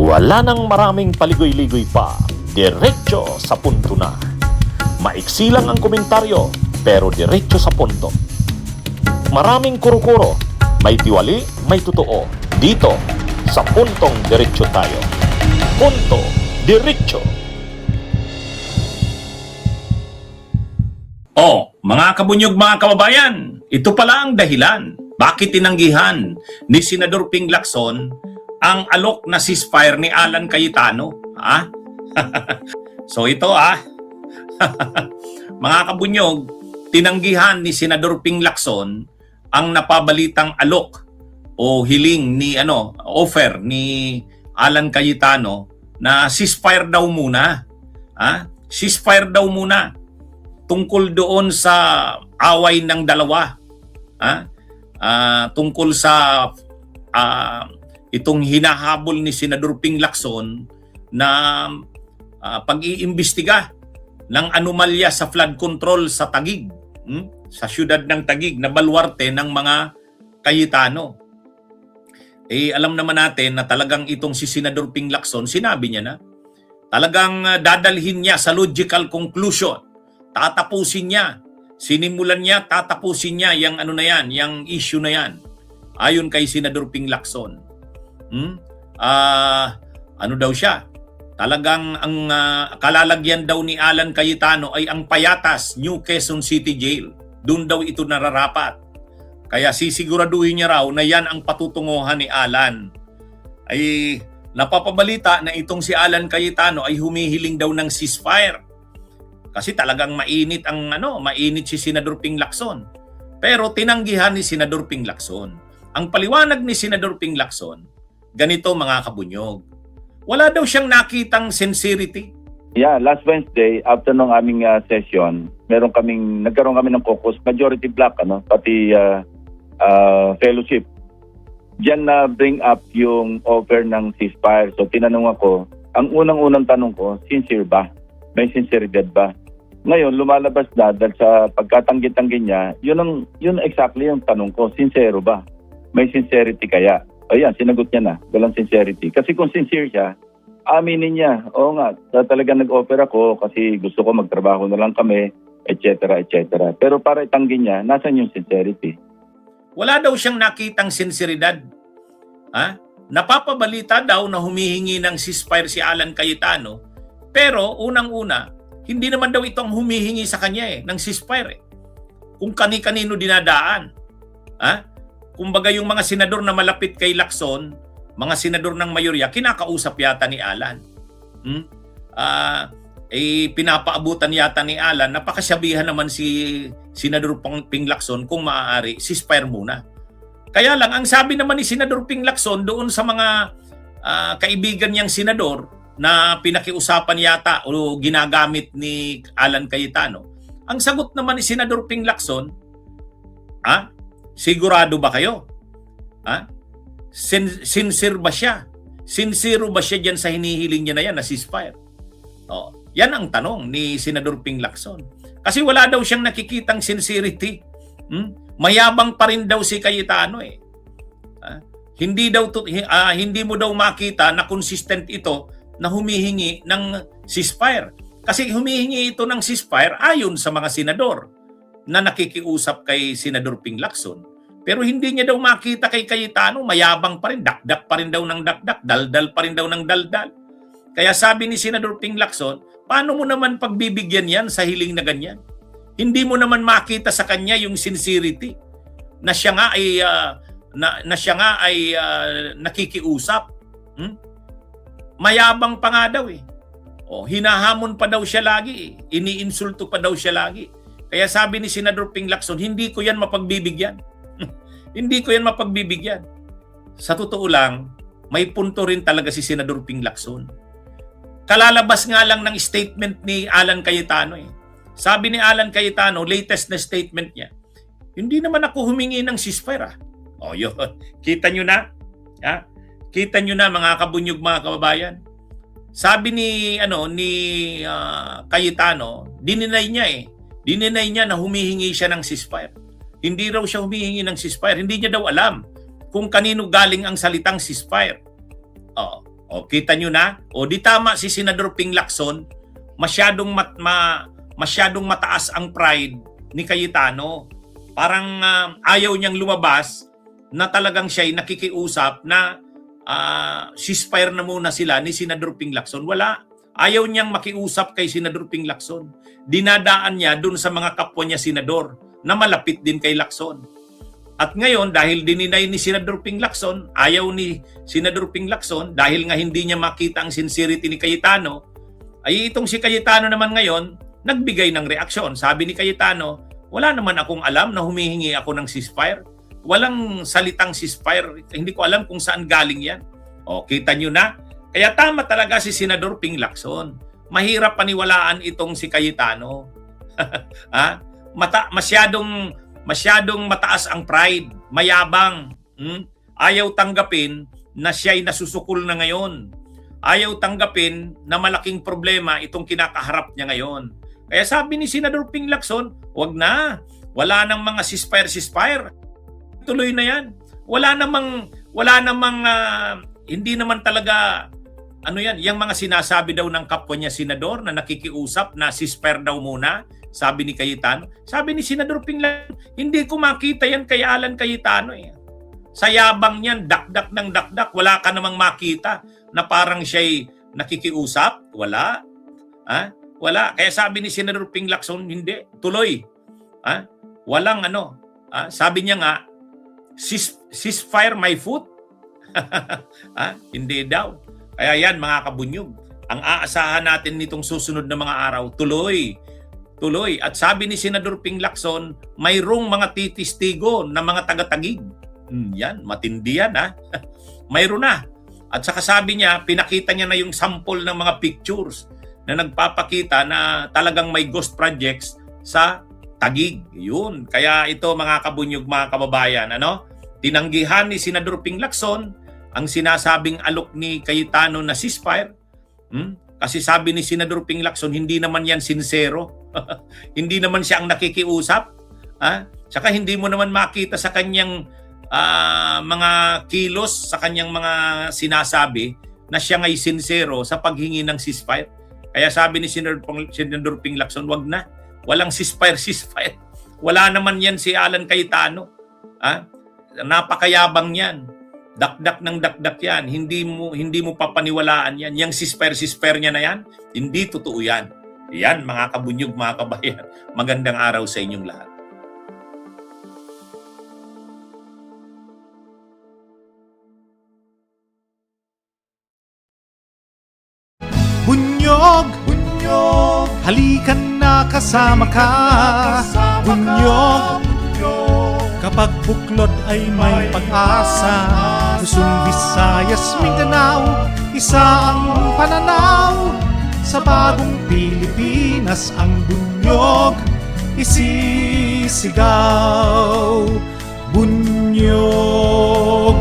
Wala nang maraming paligoy-ligoy pa, diretso sa punto na. Maiksi lang ang komentaryo, pero diretso sa punto. Maraming kuro-kuro, may tiwali, may totoo. Dito, sa puntong diretso tayo. Punto, diretso. Mga kabunyog, mga kababayan, ito pala ang dahilan bakit tinanggihan ni Senador Ping Lacson ang alok na ceasefire ni Alan Cayetano. So ito mga kabunyog, tinanggihan ni Senador Ping Lacson ang napabalitang alok o hiling ni offer ni Alan Cayetano na ceasefire daw muna. Ceasefire daw muna tungkol doon sa away ng dalawa. Tungkol sa itong hinahabol ni Senador Ping Lacson na pag-iimbestiga ng anomalya sa flood control sa Taguig, sa siyudad ng Taguig na baluarte ng mga Cayetano. Alam naman natin na talagang itong si Senador Ping Lacson, sinabi niya na talagang dadalhin niya sa logical conclusion. Tatapusin niya, sinimulan niya, tatapusin niya yung yung issue na yan. Ayon kay Senador Ping Lacson. Daw siya? Talagang ang kalalagyan daw ni Alan Cayetano ay ang Payatas, New Quezon City Jail. Doon daw ito nararapat. Kaya sisiguraduhin niya raw na yan ang patutunguhan ni Alan. Ay napapabalita na itong si Alan Cayetano ay humihiling daw ng ceasefire. Kasi talagang mainit mainit si Senador Ping Lacson. Pero tinanggihan ni Senador Ping Lacson. Ang paliwanag ni Senador Ping Lacson, ganito mga kabunyog. Wala daw siyang nakitang sincerity. Yeah, last Wednesday, after nung aming session, nagkaroon kami ng caucus, majority black, pati fellowship. Diyan na bring up yung offer ng ceasefire. So tinanong ako, ang unang-unang tanong ko, sincere ba? May sinceridad ba? Ngayon, lumalabas na dahil sa pagkatanggi-tanggi niya, yun exactly yung tanong ko, sincero ba? May sincerity kaya? Ayan, sinagot niya na, walang sincerity. Kasi kung sincere siya, aminin niya, oo nga, talaga nag-offer ako kasi gusto ko magtrabaho na lang kami, etc., etc. Pero para itanggi niya, nasan yung sincerity? Wala daw siyang nakitang sinseridad. Napapabalita daw na humihingi ng ceasefire si Alan Cayetano, pero unang-una, hindi naman daw itong humihingi sa kanya ng ceasefire. Kung kani-kanino dinadaan. Kumbaga yung mga senador na malapit kay Lacson, mga senador ng mayorya, kinakausap yata ni Alan. Pinapaabutan yata ni Alan, napakasabihan naman si Senador Ping Lacson kung maaari, ceasefire muna. Kaya lang, ang sabi naman ni Senador Ping Lacson doon sa mga kaibigan niyang senador, na pinakiusapan yata o ginagamit ni Alan Cayetano. Ang sagot naman ni Senador Ping Lacson, sigurado ba kayo? Sincere ba siya? Sincero ba siya dyan sa hinihiling niya na yan na ceasefire? Yan ang tanong ni Senador Ping Lacson. Kasi wala daw siyang nakikitang sincerity. Mayabang pa rin daw si Cayetano Hindi mo daw makita na consistent ito na humihingi ng ceasefire. Kasi humihingi ito ng ceasefire ayon sa mga senador na nakikiusap kay Senador Ping Lacson. Pero hindi niya daw makita kay Cayetano, mayabang pa rin, dakdak pa rin daw ng dakdak, daldal pa rin daw ng daldal. Kaya sabi ni Senador Ping Lacson, paano mo naman pagbibigyan yan sa hiling na ganyan? Hindi mo naman makita sa kanya yung sincerity na siya nga ay nakikiusap. Mayabang pa nga daw hinahamon pa daw siya lagi iniinsulto pa daw siya lagi. Kaya sabi ni Senador Ping Lacson, hindi ko yan mapagbibigyan. Hindi ko yan mapagbibigyan. Sa totoo lang, may punto rin talaga si Senador Ping Lacson. Kalalabas nga lang ng statement ni Alan Cayetano Sabi ni Alan Cayetano, latest na statement niya, hindi naman ako humingi ng ceasefire. Yun. Kita nyo na? Kita nyo na mga kabunyog, mga kababayan. Sabi ni Cayetano, dininay niya na humihingi siya ng ceasefire. Hindi raw siya humihingi ng ceasefire. Hindi niya daw alam kung kanino galing ang salitang ceasefire. O, kita nyo na? O, di tama si Senador Ping Lacson, masyadong mataas ang pride ni Cayetano. Parang ayaw niyang lumabas na talagang siya'y nakikiusap na ceasefire na muna sila ni Senador Ping Lacson. Wala. Ayaw niyang makiusap kay Senador Ping Lacson. Dinadaan niya dun sa mga kapwa niya senador na malapit din kay Lacson. At ngayon, dahil dininay ni Senador Ping Lacson, ayaw ni Senador Ping Lacson, dahil nga hindi niya makita ang sincerity ni Cayetano, ay itong si Cayetano naman ngayon, nagbigay ng reaksyon. Sabi ni Cayetano, wala naman akong alam na humihingi ako ng ceasefire. Walang salitang ceasefire. Hindi ko alam kung saan galing yan. O, kita nyo na. Kaya tama talaga si Senador Ping Lacson. Mahirap paniwalaan itong si Cayetano. Ha? Masyadong mataas ang pride, mayabang. Ayaw tanggapin na siya'y nasusukol na ngayon. Ayaw tanggapin na malaking problema itong kinakaharap niya ngayon. Kaya sabi ni Senador Ping Lacson, wag na. Wala nang mga ceasefire. Tuloy na yan. Wala namang hindi naman talaga yung mga sinasabi daw ng kapwa niya senador na nakikiusap na ceasefire daw muna. Sabi ni Cayetano. Sabi ni Senador Ping Lacson, hindi ko makita yan kay Alan Cayetano. Sa yabang niyan, dakdak ng dakdak. Wala ka namang makita na parang siya'y nakikiusap. Wala. Wala. Kaya sabi ni Senador Ping Lacson, hindi. Tuloy. Walang sabi niya nga, ceasefire my foot. Hindi daw. Kaya yan mga kabunyog. Ang aasahan natin nitong susunod na mga araw, tuloy. At sabi ni Senador Ping Lacson, mayroong mga titistigo na mga taga-Taguig. Yan, matindi yan Mayroon na. At saka sabi niya, pinakita niya na yung sample ng mga pictures na nagpapakita na talagang may ghost projects sa Taguig. Yun. Kaya ito mga kabunyog, mga kababayan, tinanggihan ni Senador Ping Lacson ang sinasabing alok ni Cayetano na ceasefire. Kasi sabi ni Senador Ping Lacson, hindi naman yan sincero. Hindi naman siya ang nakikiusap. Saka hindi mo naman makita sa kanyang mga kilos, sa kanyang mga sinasabi na siya nga'y sincero sa paghingi ng ceasefire. Kaya sabi ni Senador Ping Lacson, wag na. Walang ceasefire. Wala naman yan si Alan Cayetano. Napakayabang yan. Dakdak ng dakdak yan. Hindi mo papaniwalaan yan. Yung ceasefire niya na yan, hindi totoo yan. Yan mga kabunyog, mga kabayan. Magandang araw sa inyong lahat. Bunyog, halikan na kasama ka. Bunyog, kapag buklod ay may pag-asa. Luzon, Visayas, Mindanao, isa ang pananaw. Sa bagong Pilipinas ang bunyog isisigaw. Bunyog,